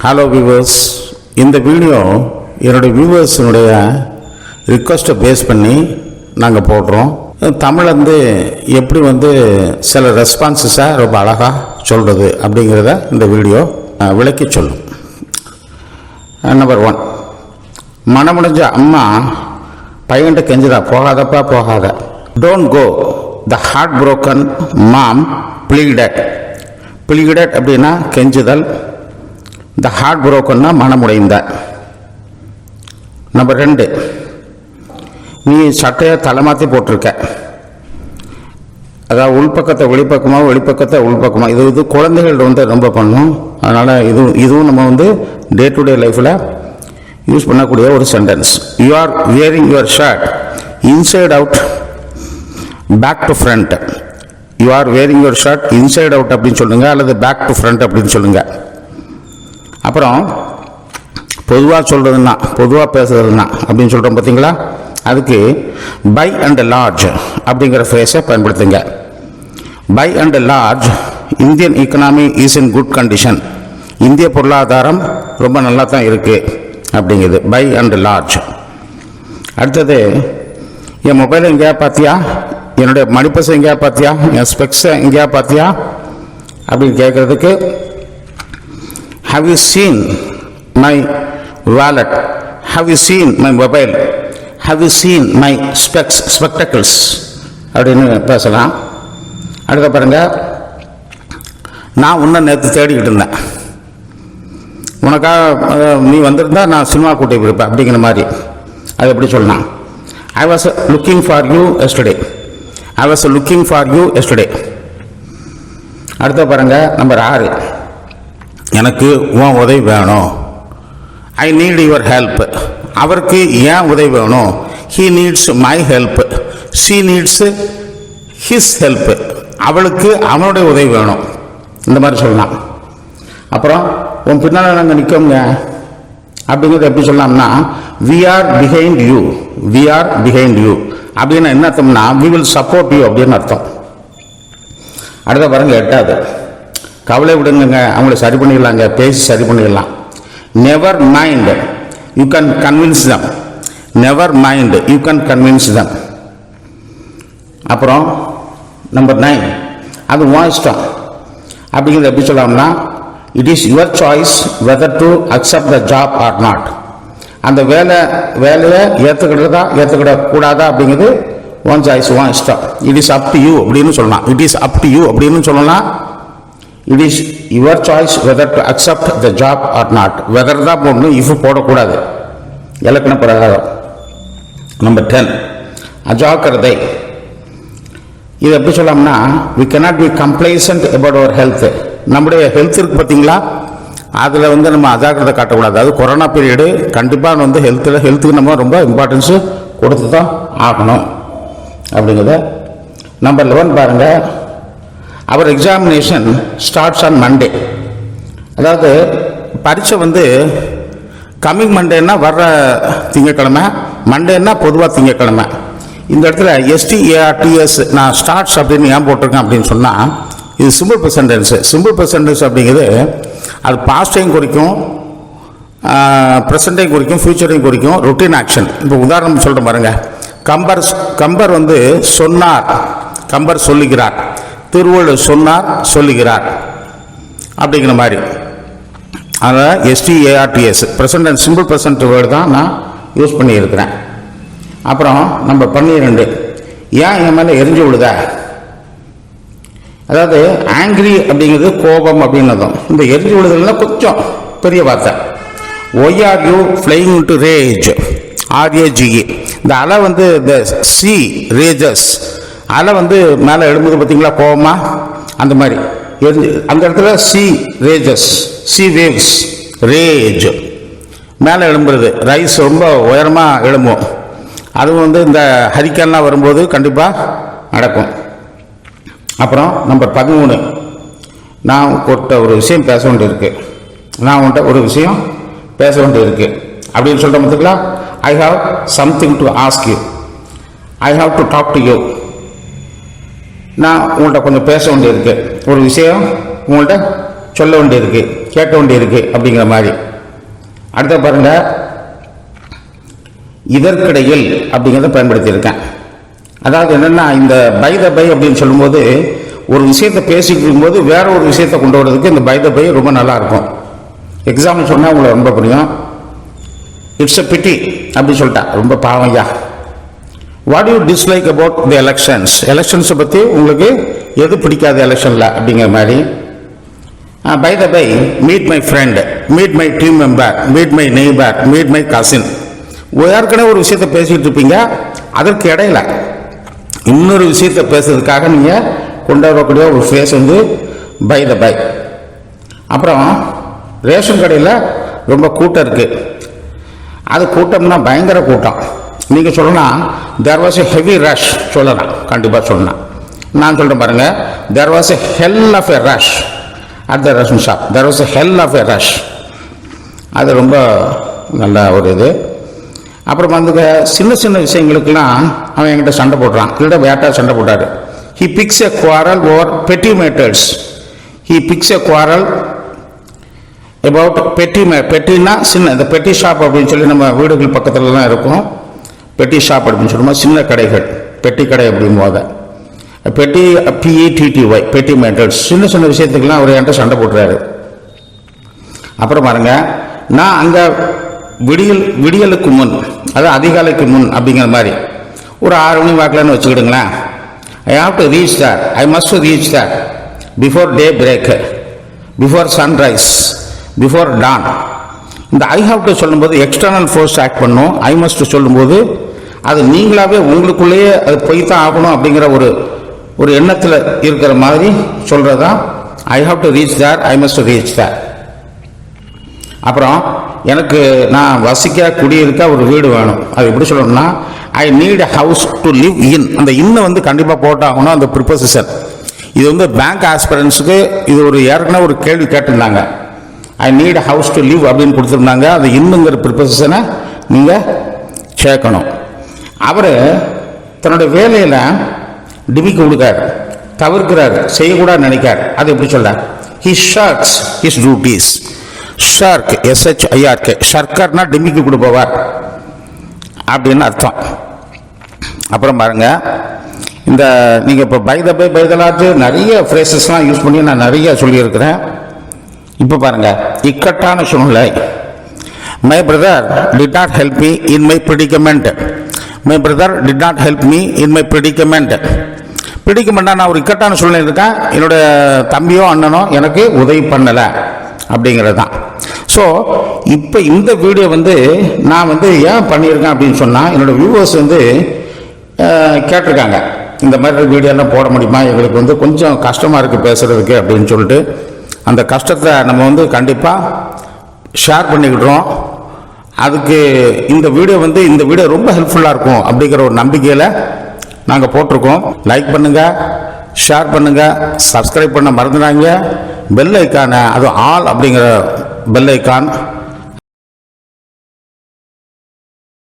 Hello viewers, இந்த video என்னுடைய வியூவர்ஸினுடைய ரிக்வஸ்ட்டை base பண்ணி நாங்கள் போடுறோம். தமிழ் எப்படி சில ரெஸ்பான்சஸாக ரொம்ப அழகாக சொல்கிறது அப்படிங்கிறத இந்த வீடியோ விளக்கி சொல்லும். நம்பர் 1, மனமுடிஞ்ச அம்மா பையன்கிட்ட கெஞ்சுதா, போகாதப்பா போகாத. Don't go. The heart broken mom bleeded. Bleeded அப்படின்னா கெஞ்சுதல். The heart புரோக்கன்னா மனமுடைந்த. நம்பர் 2, நீ சட்டையை தலைமாற்றி போட்டிருக்க. அதாவது உள்பக்கத்தை வெளிப்பக்கமாக, வெளிப்பக்கத்தை உள்பக்கமாக. இது குழந்தைகள் ரொம்ப பண்ணும். அதனால் இதுவும் நம்ம டே டு டே லைஃப்பில் யூஸ் பண்ணக்கூடிய ஒரு sentence. You are wearing your shirt inside out back to front. You are wearing your shirt inside out அப்படின்னு சொல்லுங்கள், அல்லது பேக் டு ஃப்ரண்ட் அப்படின்னு சொல்லுங்கள். அப்புறம் பொதுவாக சொல்கிறதுன்னா, பொதுவாக பேசுறதுன்னா அப்படின்னு சொல்கிறோம் பார்த்தீங்களா, அதுக்கு பை அண்ட் லார்ஜ் அப்படிங்கிற ஃப்ரேஸை பயன்படுத்துங்க. By and large, Indian economy is in good condition. இந்திய பொருளாதாரம் ரொம்ப நல்லா தான் இருக்குது அப்படிங்கிறது பை அண்ட் லார்ஜ். அடுத்தது, என் மொபைலை எங்கேயா பார்த்தியா, என்னுடைய மணிப்பசை எங்கேயா பார்த்தியா, என் ஸ்பெக்ஸை எங்கேயா பார்த்தியா அப்படின்னு கேட்குறதுக்கு have you seen my wallet, have you seen my mobile, have you seen my spectacles அப்படின்னு பேசலாம். அடுத்த பாருங்க, நான் உன்னை நேற்று தேடிக்கிட்டு இருந்தேன், உனக்காக நீ வந்திருந்தா நான் சினிமா கூட்டி போயிருப்பேன் அப்படிங்கிற மாதிரி. அது எப்படி சொல்லலாம்? I was looking for you yesterday. I was looking for you yesterday. அடுத்த பாருங்க, நம்பர் 6, எனக்கு உன் உதவி வேணும். I need your help. அவருக்கு ஏன் உதவி வேணும்? He needs my help. She needs his help. அவளுக்கு அவனுடைய உதவி வேணும். இந்த மாதிரி சொல்லலாம். அப்புறம் உன் பின்னால் நாங்கள் நிற்கோங்க அப்படிங்கிறது எப்படி சொல்லலாம்னா, we are behind you. We are behind you அப்படின்னு என்ன அர்த்தம்னா, வி வில் சப்போர்ட் யூ அப்படின்னு அர்த்தம். அடுத்த பாருங்க, 8வது, கவலை விடுங்க, அவங்கள சரி பண்ணிடலாங்க, பேசி சரி பண்ணிடலாம். Never mind, you can convince them. Never mind, you can convince தம். அப்புறம் நம்பர் 9, அது உன் இஷ்டம் அப்படிங்கிறது எப்படி சொல்லலாம்னா, it is your choice weather to accept the job or not. அந்த வேலையை ஏற்றுக்கிட்டதா ஏற்றுக்கிடக்கூடாதா அப்படிங்கிறது ஒன் சாய்ஸ், ஒன் இஷ்டம். It is up to you அப்படின்னு சொல்லலாம். It is up to you அப்படின்னு சொல்லலாம். It is your choice weather to accept the job or not. Weather தான் போடணும், இஃப் போடக்கூடாது, இலக்கண பிரகாரம். நம்பர் 10, அஜாக்கிரதை. இது எப்படி சொல்லலாம்னா, we cannot be complacent about our health. நம்முடைய ஹெல்த் இருக்கு பார்த்தீங்களா, அதில் நம்ம அஜாக்கிரதை காட்டக்கூடாது. அது கொரோனா பீரியடு, கண்டிப்பாக ஹெல்த்துக்கு நம்ம ரொம்ப இம்பார்ட்டன்ஸு கொடுத்து தான் ஆகணும் அப்படிங்கிறத. நம்பர் 11 பாருங்க, அவர் எக்ஸாமினேஷன் ஸ்டார்ட்ஸ் ஆன் மண்டே. அதாவது பரீட்சை கம்மிங் மண்டேன்னா வர்ற திங்கக்கிழமை, மண்டேன்னா பொதுவாக திங்கக்கிழமை. இந்த இடத்துல STARTS நான் ஸ்டார்ட்ஸ் அப்படின்னு ஏன் போட்டிருக்கேன் அப்படின்னு சொன்னால், இது சிம்பிள் ப்ரெசன்டென்ஸு. சிம்பிள் ப்ரெசன்டென்ஸ் அப்படிங்கிறது அது பாஸ்டையும் குறிக்கும், ப்ரெசண்டையும் குறிக்கும், ஃபியூச்சரையும் குறிக்கும், ரொட்டீன் ஆக்ஷன். இப்போ உதாரணம் சொல்கிறேன் பாருங்க, கம்பர் சொன்னார், கம்பர் சொல்லுகிறார், திருவள்ளுவர் சொன்னார் சொல்லுகிறார் அப்படிங்கிற மாதிரி. அதனால் STARTS present simple present word தான் நான் யூஸ் பண்ணியிருக்கிறேன். அப்புறம் நம்பர் 12, ஏன் என் மேலே எரிஞ்சு விழுத. அதாவது ஆங்கிரி அப்படிங்கிறது கோபம் அப்படின்னதும், இந்த எரிஞ்சு விழுதல்னா கொஞ்சம் பெரிய வார்த்தை. Why are you flying to rage, RAGE. இந்த அலை இந்த சி ரேஜஸ், அலை மேலே எழும்புது பார்த்தீங்களா கோபமா, அந்த மாதிரி அந்த இடத்துல sea rages, sea waves, rage மேலே எழும்புறது. ரைஸ் ரொம்ப உயரமாக எழும்பும். அதுவும் இந்த ஹரிக்கன்லாம் வரும்போது கண்டிப்பாக நடக்கும். அப்புறம் நம்பர் 13, நான் உன்கிட்ட ஒரு விஷயம் பேச வேண்டியிருக்கு. நான் உன்கிட்ட ஒரு விஷயம் பேச வேண்டியிருக்கு அப்படின்னு சொல்கிற பார்த்துங்களா, I have something to ask you, I have to talk to you. நான் உங்கள்கிட்ட கொஞ்சம் பேச வேண்டியிருக்கு, ஒரு விஷயம் உங்கள்கிட்ட சொல்ல வேண்டியிருக்கு, கேட்க வேண்டியிருக்கு அப்படிங்கிற மாதிரி. அடுத்த பாருங்க, இதற்கிடையில் அப்படிங்கிறத பயன்படுத்தியிருக்கேன். அதாவது என்னென்னா, இந்த பை த பை அப்படின்னு சொல்லும்போது ஒரு விஷயத்தை பேசிக்கிட்டு இருக்கும்போது வேற ஒரு விஷயத்தை கொண்டு வரதுக்கு இந்த பை த பை ரொம்ப நல்லாயிருக்கும். எக்ஸாம்பிள் சொன்னால் உங்களுக்கு ரொம்ப புரியும். இட்ஸ் எ பிட்டி அப்படின்னு சொல்லிட்டா, ரொம்ப பாவம்யா. What you dislike about the elections, எலெக்ஷன்ஸை பற்றி உங்களுக்கு எது பிடிக்காது எலெக்ஷனில் அப்படிங்கிற மாதிரி. By the by, meet my friend, meet my team member, meet my neighbour, meet my cousin. ஏற்கனவே ஒரு விஷயத்தை பேசிகிட்டு இருப்பீங்க, அதற்கு இடையில இன்னொரு விஷயத்தை பேசுறதுக்காக நீங்கள் கொண்டு வரக்கூடிய ஒரு ஃபேஸ் வந்து பை த பை. அப்புறம் ரேஷன் கடையில் ரொம்ப கூட்டம் இருக்குது. அது கூட்டம்னா பயங்கர கூட்டம். நீங்கள் சொல்லலாம் there was a heavy rush சொல்லலாம், கண்டிப்பாக சொல்லலாம். நான் சொல்கிறேன் பாருங்கள், there was a hell of a rush at the ration shop. There was a hell of a rush. அது ரொம்ப நல்ல ஒரு இது. அப்புறம் வந்து சின்ன சின்ன விஷயங்களுக்கெல்லாம் அவன் என்கிட்ட சண்டை போடுறான், இல்லைடா வேட்டா சண்டை போட்டார். He picks a quarrel over petty matters. He picks a quarrel about பெட்டினா சின்ன, இந்த பெட்டி ஷாப் அப்படின்னு சொல்லி நம்ம வீடுகள் பக்கத்துலலாம் இருக்கும். பெட்டி ஷாப் அப்படின்னு சொல்லும்போது சின்ன கடைகள், பெட்டி கடை அப்படிங்கும்போது பெட்டி PETTY பெட்டி மேட்டர்ஸ். சின்ன சின்ன விஷயத்துக்கெல்லாம் அவர் என்கிட்ட சண்டை போட்டுறாரு. அப்புறம் பாருங்க, நான் அங்கே விடியலுக்கு முன், அதாவது அதிகாலைக்கு முன் அப்படிங்கிற மாதிரி ஒரு 6 மணி வாக்கில்னு வச்சுக்கிடுங்களேன். I have to reach there, I must reach there before daybreak, before sunrise, before dawn. இந்த ஐ ஹாவ் டு சொல்லும்போது எக்ஸ்டர்னல் ஃபோர்ஸ் ஆக்ட் பண்ணும். ஐ மஸ்ட் சொல்லும்போது அது நீங்களாவே உங்களுக்குள்ளேயே அது போய் தான் ஆகணும் அப்படிங்கிற ஒரு எண்ணத்தில் இருக்கிற மாதிரி சொல்கிறதா I have to reach there, I must reach there. அப்புறம் எனக்கு நான் வசிக்க குடியிருக்க ஒரு வீடு வேணும். அது எப்படி சொல்லணும்னா, I need a house to live in. அந்த இன்னை வந்து கண்டிப்பாக போட்டாகணும், அந்த ப்ரிப்போசிஷன். இது வந்து பேங்க் ஆஸ்பிரன்ஸுக்கு இது ஒரு ஏற்கனவே ஒரு கேள்வி கேட்டிருந்தாங்க. I need a house to live அப்படின்னு கொடுத்துருந்தாங்க. அது இன்னுங்கிற ப்ரிப்போசிஷனை நீங்கள் சேர்க்கணும். அவர் தன்னுடைய வேலையில் டிமிக்கு கொடுக்காரு, தவிர்க்கிறார், செய்யக்கூடாது நினைக்கார். அது எப்படி சொல்ல, he shirks his duties. Shirk, SHIRK, ஷர்க்கர்னா டிமிக்கு கொடுப்பவர் அப்படின்னு அர்த்தம். அப்புறம் பாருங்க, இந்த நீங்கள் இப்போ by the by, by the large நிறைய ஃப்ரேசஸ்லாம் யூஸ் பண்ணி நான் நிறைய சொல்லியிருக்கிறேன். இப்போ பாருங்க, இக்கட்டான சூழ்நிலை. My brother did not help me in my predicament. My brother did not help me in my predicament. ப்ரிடிகமெண்ட்டாக நான் ஒரு இக்கட்டான சூழ்நிலை இருக்கேன், என்னோட தம்பியோ அண்ணனோ எனக்கு உதவி பண்ணலை அப்படிங்கிறது தான். ஸோ இப்போ இந்த வீடியோ வந்து நான் வந்து ஏன் பண்ணியிருக்கேன் அப்படின்னு சொன்னால், என்னோடய வியூவர்ஸ் வந்து கேட்டிருக்காங்க, இந்த மாதிரி வீடியோலாம் போட முடியுமா, எங்களுக்கு வந்து கொஞ்சம் கஷ்டமாக இருக்குது பேசுகிறதுக்கு அப்படின்னு சொல்லிட்டு. அந்த கஷ்டத்தை நம்ம வந்து கண்டிப்பாக ஷேர் பண்ணிக்கிட்டோம். அதுக்கு இந்த வீடியோ ரொம்ப ஹெல்ப்ஃபுல்லாக இருக்கும் அப்படிங்கிற ஒரு நம்பிக்கையில் நாங்கள் போட்டிருக்கோம். லைக் பண்ணுங்கள், ஷேர் பண்ணுங்கள், சப்ஸ்கிரைப் பண்ண மறந்துடாங்க. பெல் ஐக்கானை, அது ஆல் அப்படிங்கிற பெல் ஐக்கான்